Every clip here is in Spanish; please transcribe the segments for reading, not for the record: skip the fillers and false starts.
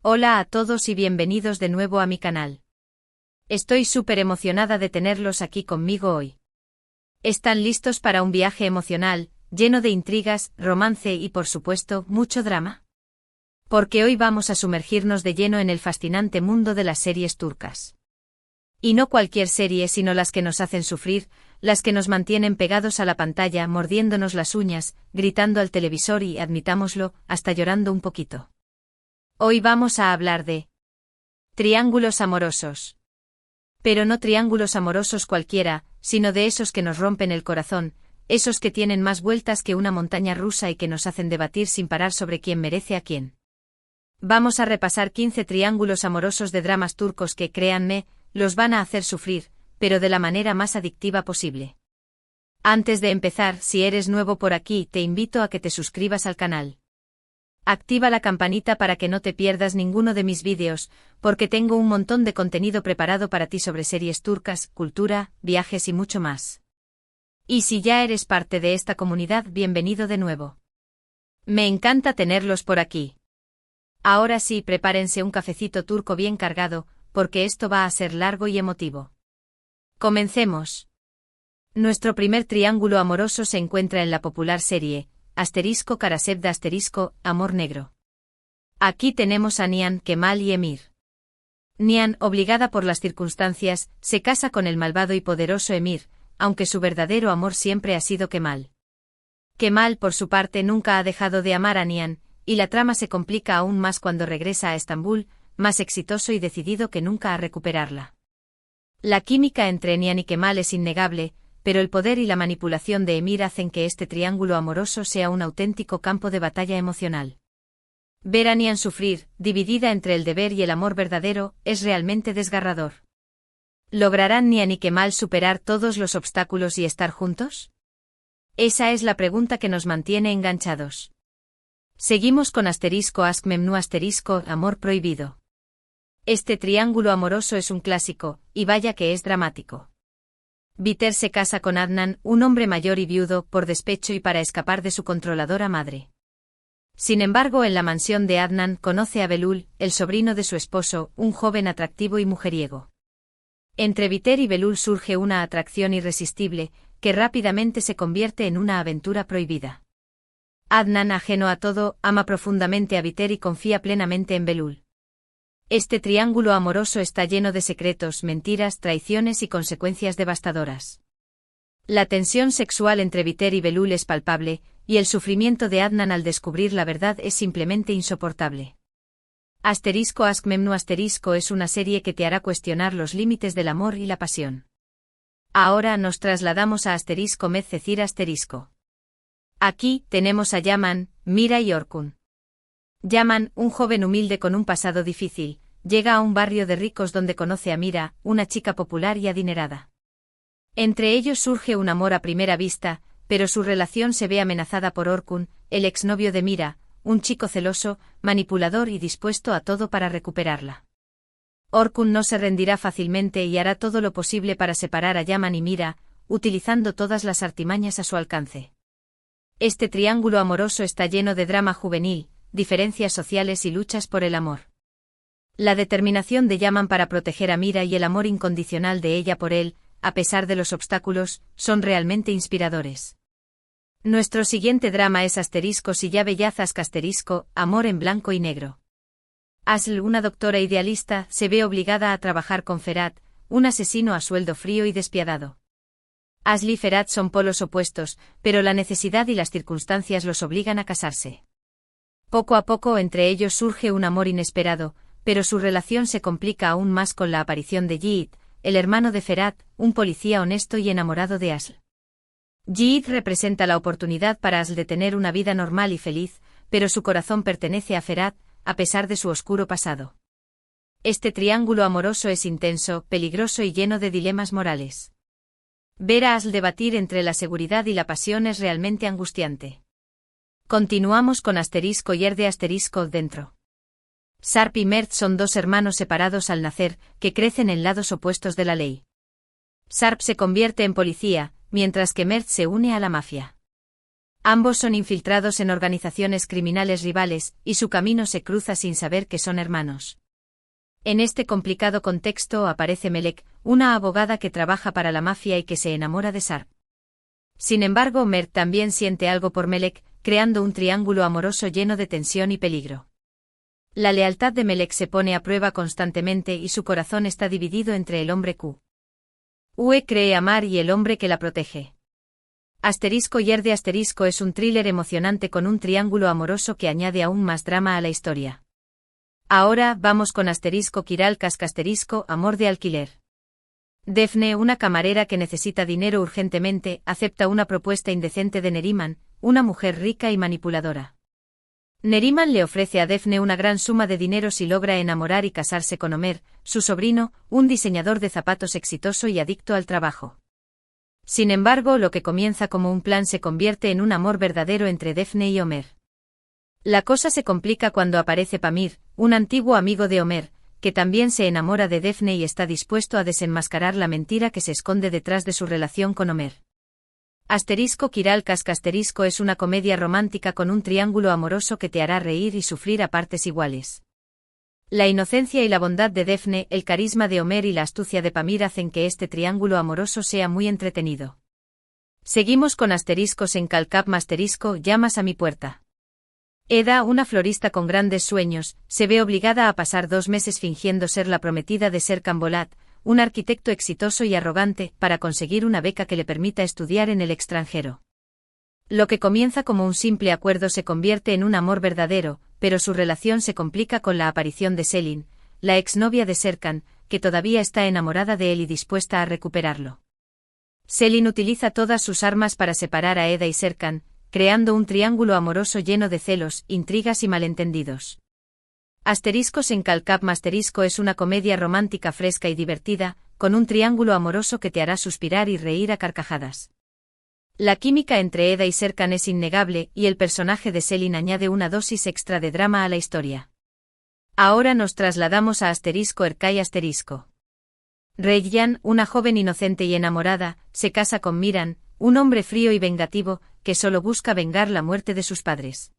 Hola a todos y bienvenidos de nuevo a mi canal. Estoy súper emocionada de tenerlos aquí conmigo hoy. ¿Están listos para un viaje emocional, lleno de intrigas, romance y por supuesto, mucho drama? Porque hoy vamos a sumergirnos de lleno en el fascinante mundo de las series turcas. Y no cualquier serie sino las que nos hacen sufrir, las que nos mantienen pegados a la pantalla mordiéndonos las uñas, gritando al televisor y, admitámoslo, hasta llorando un poquito. Hoy vamos a hablar de triángulos amorosos. Pero no triángulos amorosos cualquiera, sino de esos que nos rompen el corazón, esos que tienen más vueltas que una montaña rusa y que nos hacen debatir sin parar sobre quién merece a quién. Vamos a repasar 15 triángulos amorosos de dramas turcos que, créanme, los van a hacer sufrir, pero de la manera más adictiva posible. Antes de empezar, si eres nuevo por aquí, te invito a que te suscribas al canal. Activa la campanita para que no te pierdas ninguno de mis vídeos, porque tengo un montón de contenido preparado para ti sobre series turcas, cultura, viajes y mucho más. Y si ya eres parte de esta comunidad, bienvenido de nuevo. Me encanta tenerlos por aquí. Ahora sí, prepárense un cafecito turco bien cargado, porque esto va a ser largo y emotivo. Comencemos. Nuestro primer triángulo amoroso se encuentra en la popular serie *Karasevda Amor Negro. Aquí tenemos a Nihan, Kemal y Emir. Nihan, obligada por las circunstancias, se casa con el malvado y poderoso Emir, aunque su verdadero amor siempre ha sido Kemal. Kemal, por su parte, nunca ha dejado de amar a Nihan, y la trama se complica aún más cuando regresa a Estambul, más exitoso y decidido que nunca a recuperarla. La química entre Nihan y Kemal es innegable, pero el poder y la manipulación de Emir hacen que este triángulo amoroso sea un auténtico campo de batalla emocional. Ver a Nihan sufrir, dividida entre el deber y el amor verdadero, es realmente desgarrador. ¿Lograrán Nihan y Kemal superar todos los obstáculos y estar juntos? Esa es la pregunta que nos mantiene enganchados. Seguimos con *Ask Memnu Amor Prohibido. Este triángulo amoroso es un clásico, y vaya que es dramático. Biter se casa con Adnan, un hombre mayor y viudo, por despecho y para escapar de su controladora madre. Sin embargo, en la mansión de Adnan conoce a Belul, el sobrino de su esposo, un joven atractivo y mujeriego. Entre Biter y Belul surge una atracción irresistible, que rápidamente se convierte en una aventura prohibida. Adnan, ajeno a todo, ama profundamente a Biter y confía plenamente en Belul. Este triángulo amoroso está lleno de secretos, mentiras, traiciones y consecuencias devastadoras. La tensión sexual entre Biter y Belul es palpable, y el sufrimiento de Adnan al descubrir la verdad es simplemente insoportable. *Ask Memnu es una serie que te hará cuestionar los límites del amor y la pasión. Ahora nos trasladamos a *Medcecir*. Aquí tenemos a Yaman, Mira y Orkun. Yaman, un joven humilde con un pasado difícil, llega a un barrio de ricos donde conoce a Mira, una chica popular y adinerada. Entre ellos surge un amor a primera vista, pero su relación se ve amenazada por Orkun, el exnovio de Mira, un chico celoso, manipulador y dispuesto a todo para recuperarla. Orkun no se rendirá fácilmente y hará todo lo posible para separar a Yaman y Mira, utilizando todas las artimañas a su alcance. Este triángulo amoroso está lleno de drama juvenil, diferencias sociales y luchas por el amor. La determinación de Yaman para proteger a Mira y el amor incondicional de ella por él, a pesar de los obstáculos, son realmente inspiradores. Nuestro siguiente drama es *Siyah Amor en blanco y negro. Asl, una doctora idealista, se ve obligada a trabajar con Ferhat, un asesino a sueldo frío y despiadado. Asl y Ferhat son polos opuestos, pero la necesidad y las circunstancias los obligan a casarse. Poco a poco entre ellos surge un amor inesperado, pero su relación se complica aún más con la aparición de Yiğit, el hermano de Ferhat, un policía honesto y enamorado de Asl. Yiğit representa la oportunidad para Asl de tener una vida normal y feliz, pero su corazón pertenece a Ferhat, a pesar de su oscuro pasado. Este triángulo amoroso es intenso, peligroso y lleno de dilemas morales. Ver a Asl debatir entre la seguridad y la pasión es realmente angustiante. Continuamos con *Yerde dentro. Sarp y Mert son dos hermanos separados al nacer, que crecen en lados opuestos de la ley. Sarp se convierte en policía, mientras que Mert se une a la mafia. Ambos son infiltrados en organizaciones criminales rivales, y su camino se cruza sin saber que son hermanos. En este complicado contexto aparece Melek, una abogada que trabaja para la mafia y que se enamora de Sarp. Sin embargo, Omer también siente algo por Melek, creando un triángulo amoroso lleno de tensión y peligro. La lealtad de Melek se pone a prueba constantemente y su corazón está dividido entre el hombre Q. Ue cree amar y el hombre que la protege. Yerde es un thriller emocionante con un triángulo amoroso que añade aún más drama a la historia. Ahora vamos con Kiral amor de alquiler. Defne, una camarera que necesita dinero urgentemente, acepta una propuesta indecente de Neriman, una mujer rica y manipuladora. Neriman le ofrece a Defne una gran suma de dinero si logra enamorar y casarse con Omer, su sobrino, un diseñador de zapatos exitoso y adicto al trabajo. Sin embargo, lo que comienza como un plan se convierte en un amor verdadero entre Defne y Omer. La cosa se complica cuando aparece Pamir, un antiguo amigo de Omer, que también se enamora de Defne y está dispuesto a desenmascarar la mentira que se esconde detrás de su relación con Omer. Kiral es una comedia romántica con un triángulo amoroso que te hará reír y sufrir a partes iguales. La inocencia y la bondad de Defne, el carisma de Omer y la astucia de Pamir hacen que este triángulo amoroso sea muy entretenido. Seguimos con en Calcap llamas a mi puerta. Eda, una florista con grandes sueños, se ve obligada a pasar 2 meses fingiendo ser la prometida de Serkan Bolat, un arquitecto exitoso y arrogante, para conseguir una beca que le permita estudiar en el extranjero. Lo que comienza como un simple acuerdo se convierte en un amor verdadero, pero su relación se complica con la aparición de Selin, la exnovia de Serkan, que todavía está enamorada de él y dispuesta a recuperarlo. Selin utiliza todas sus armas para separar a Eda y Serkan, creando un triángulo amoroso lleno de celos, intrigas y malentendidos. En Calcap es una comedia romántica fresca y divertida, con un triángulo amoroso que te hará suspirar y reír a carcajadas. La química entre Eda y Serkan es innegable y el personaje de Selin añade una dosis extra de drama a la historia. Ahora nos trasladamos a Erkay. Reyyan, una joven inocente y enamorada, se casa con Miran, un hombre frío y vengativo, que solo busca vengar la muerte de sus padres.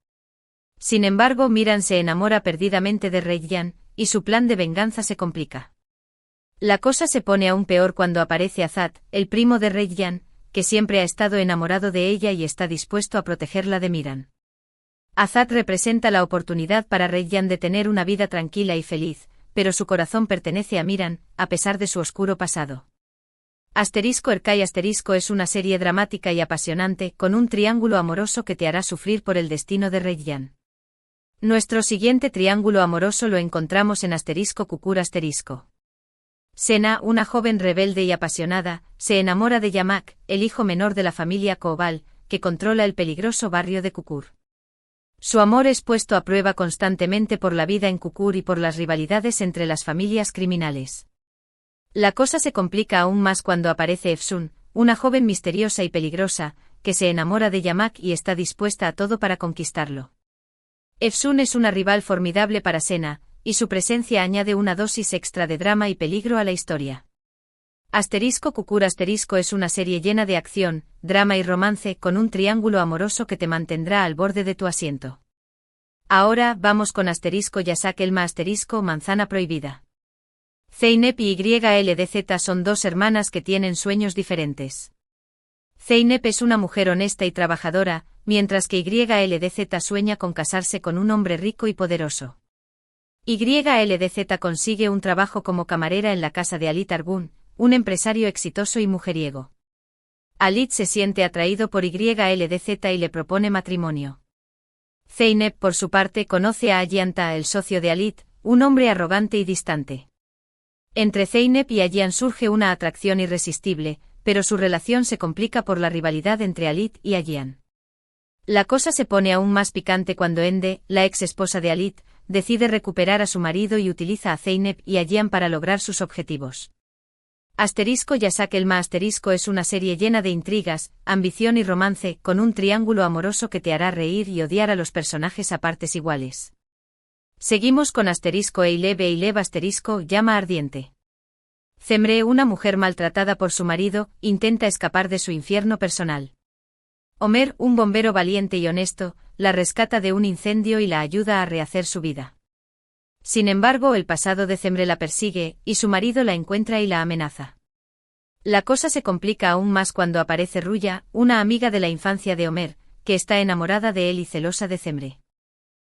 Sin embargo, Miran se enamora perdidamente de Reyyan, y su plan de venganza se complica. La cosa se pone aún peor cuando aparece Azat, el primo de Reyyan, que siempre ha estado enamorado de ella y está dispuesto a protegerla de Miran. Azat representa la oportunidad para Reyyan de tener una vida tranquila y feliz, pero su corazón pertenece a Miran, a pesar de su oscuro pasado. Erkay es una serie dramática y apasionante, con un triángulo amoroso que te hará sufrir por el destino de Reyyan. Nuestro siguiente triángulo amoroso lo encontramos en Kukur. Sena, una joven rebelde y apasionada, se enamora de Yamak, el hijo menor de la familia Koval, que controla el peligroso barrio de Kukur. Su amor es puesto a prueba constantemente por la vida en Kukur y por las rivalidades entre las familias criminales. La cosa se complica aún más cuando aparece Efsun, una joven misteriosa y peligrosa, que se enamora de Yamak y está dispuesta a todo para conquistarlo. Efsun es una rival formidable para Sena, y su presencia añade una dosis extra de drama y peligro a la historia. Kukur es una serie llena de acción, drama y romance con un triángulo amoroso que te mantendrá al borde de tu asiento. Ahora vamos con Yasak Elma manzana prohibida. Zeynep y YLDZ son 2 hermanas que tienen sueños diferentes. Zeynep es una mujer honesta y trabajadora, mientras que YLDZ sueña con casarse con un hombre rico y poderoso. YLDZ consigue un trabajo como camarera en la casa de Alit Argun, un empresario exitoso y mujeriego. Alit se siente atraído por YLDZ y le propone matrimonio. Zeynep, por su parte, conoce a Ayanta, el socio de Alit, un hombre arrogante y distante. Entre Zeynep y Ayan surge una atracción irresistible, pero su relación se complica por la rivalidad entre Alit y Ayan. La cosa se pone aún más picante cuando Ende, la ex esposa de Alit, decide recuperar a su marido y utiliza a Zeynep y Ayan para lograr sus objetivos. Yasak Elma es una serie llena de intrigas, ambición y romance, con un triángulo amoroso que te hará reír y odiar a los personajes a partes iguales. Seguimos con Eilev llama ardiente. Cemre, una mujer maltratada por su marido, intenta escapar de su infierno personal. Homer, un bombero valiente y honesto, la rescata de un incendio y la ayuda a rehacer su vida. Sin embargo, el pasado de Zemre la persigue, y su marido la encuentra y la amenaza. La cosa se complica aún más cuando aparece Ruya, una amiga de la infancia de Homer, que está enamorada de él y celosa de Zemre.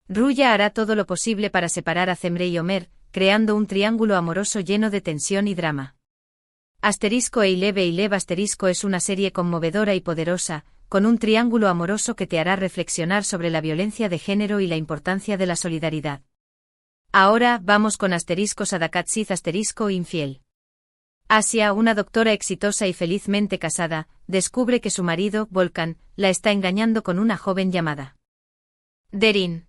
Ruya hará todo lo posible para separar a Zemre y Homer, creando un triángulo amoroso lleno de tensión y drama. *Eilev es una serie conmovedora y poderosa, con un triángulo amoroso que te hará reflexionar sobre la violencia de género y la importancia de la solidaridad. Ahora, vamos con *Sadakat-Sith infiel. Asia, una doctora exitosa y felizmente casada, descubre que su marido, Volkan, la está engañando con una joven llamada Derin.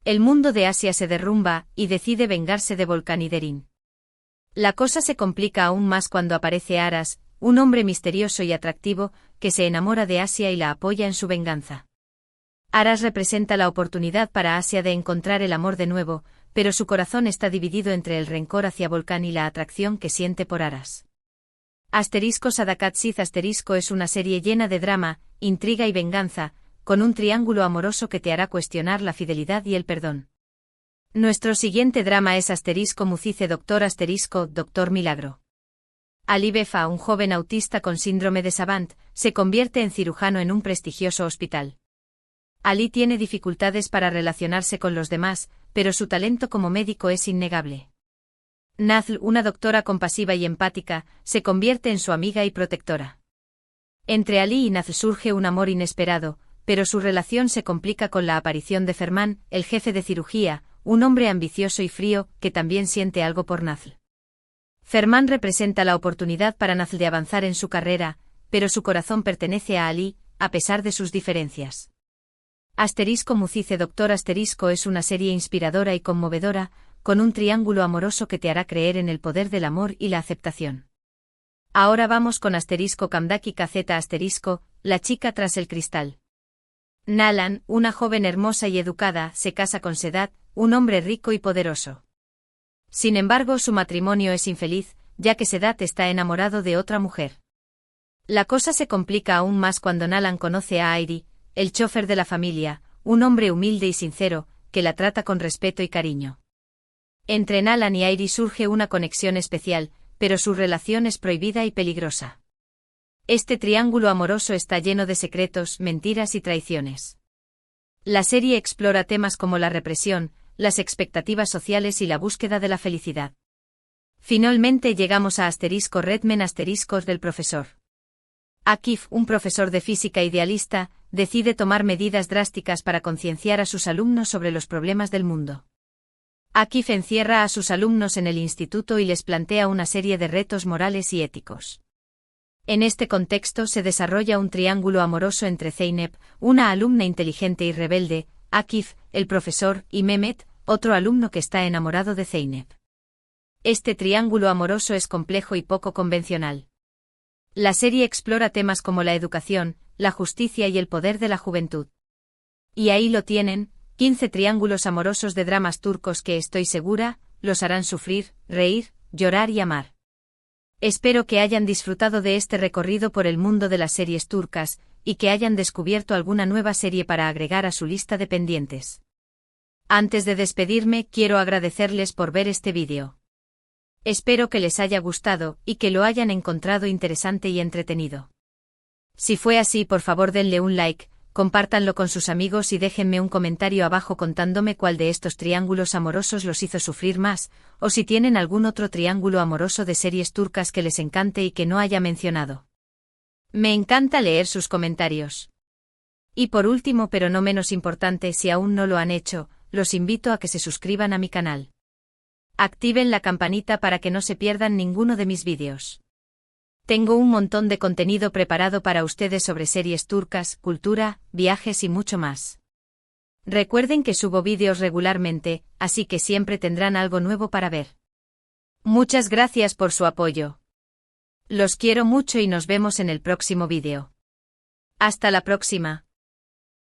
El mundo de Asia se derrumba, y decide vengarse de Volkan y Derin. La cosa se complica aún más cuando aparece Aras, un hombre misterioso y atractivo, que se enamora de Asia y la apoya en su venganza. Aras representa la oportunidad para Asia de encontrar el amor de nuevo, pero su corazón está dividido entre el rencor hacia Volkan y la atracción que siente por Aras. *Sadakat-Sith es una serie llena de drama, intriga y venganza, con un triángulo amoroso que te hará cuestionar la fidelidad y el perdón. Nuestro siguiente drama es *Mucice Doctor Milagro. Ali Befa, un joven autista con síndrome de Savant, se convierte en cirujano en un prestigioso hospital. Ali tiene dificultades para relacionarse con los demás, pero su talento como médico es innegable. Nazl, una doctora compasiva y empática, se convierte en su amiga y protectora. Entre Ali y Nazl surge un amor inesperado, pero su relación se complica con la aparición de Ferman, el jefe de cirugía, un hombre ambicioso y frío, que también siente algo por Nazl. Ferman representa la oportunidad para Nazl de avanzar en su carrera, pero su corazón pertenece a Ali, a pesar de sus diferencias. *Mucice Doctor es una serie inspiradora y conmovedora, con un triángulo amoroso que te hará creer en el poder del amor y la aceptación. Ahora vamos con *Kamdaki KZ la chica tras el cristal. Nalan, una joven hermosa y educada, se casa con Sedat, un hombre rico y poderoso. Sin embargo, su matrimonio es infeliz, ya que Sedat está enamorado de otra mujer. La cosa se complica aún más cuando Nalan conoce a Airi, el chofer de la familia, un hombre humilde y sincero, que la trata con respeto y cariño. Entre Nalan y Airi surge una conexión especial, pero su relación es prohibida y peligrosa. Este triángulo amoroso está lleno de secretos, mentiras y traiciones. La serie explora temas como la represión, las expectativas sociales y la búsqueda de la felicidad. Finalmente llegamos a *Redmen del profesor. Akif, un profesor de física idealista, decide tomar medidas drásticas para concienciar a sus alumnos sobre los problemas del mundo. Akif encierra a sus alumnos en el instituto y les plantea una serie de retos morales y éticos. En este contexto se desarrolla un triángulo amoroso entre Zeynep, una alumna inteligente y rebelde, Akif, el profesor, y Mehmet, otro alumno que está enamorado de Zeynep. Este triángulo amoroso es complejo y poco convencional. La serie explora temas como la educación, la justicia y el poder de la juventud. Y ahí lo tienen, 15 triángulos amorosos de dramas turcos que estoy segura, los harán sufrir, reír, llorar y amar. Espero que hayan disfrutado de este recorrido por el mundo de las series turcas, y que hayan descubierto alguna nueva serie para agregar a su lista de pendientes. Antes de despedirme, quiero agradecerles por ver este vídeo. Espero que les haya gustado, y que lo hayan encontrado interesante y entretenido. Si fue así, por favor denle un like, compártanlo con sus amigos y déjenme un comentario abajo contándome cuál de estos triángulos amorosos los hizo sufrir más, o si tienen algún otro triángulo amoroso de series turcas que les encante y que no haya mencionado. Me encanta leer sus comentarios. Y por último, pero no menos importante, si aún no lo han hecho, los invito a que se suscriban a mi canal. Activen la campanita para que no se pierdan ninguno de mis vídeos. Tengo un montón de contenido preparado para ustedes sobre series turcas, cultura, viajes y mucho más. Recuerden que subo vídeos regularmente, así que siempre tendrán algo nuevo para ver. Muchas gracias por su apoyo. Los quiero mucho y nos vemos en el próximo vídeo. Hasta la próxima.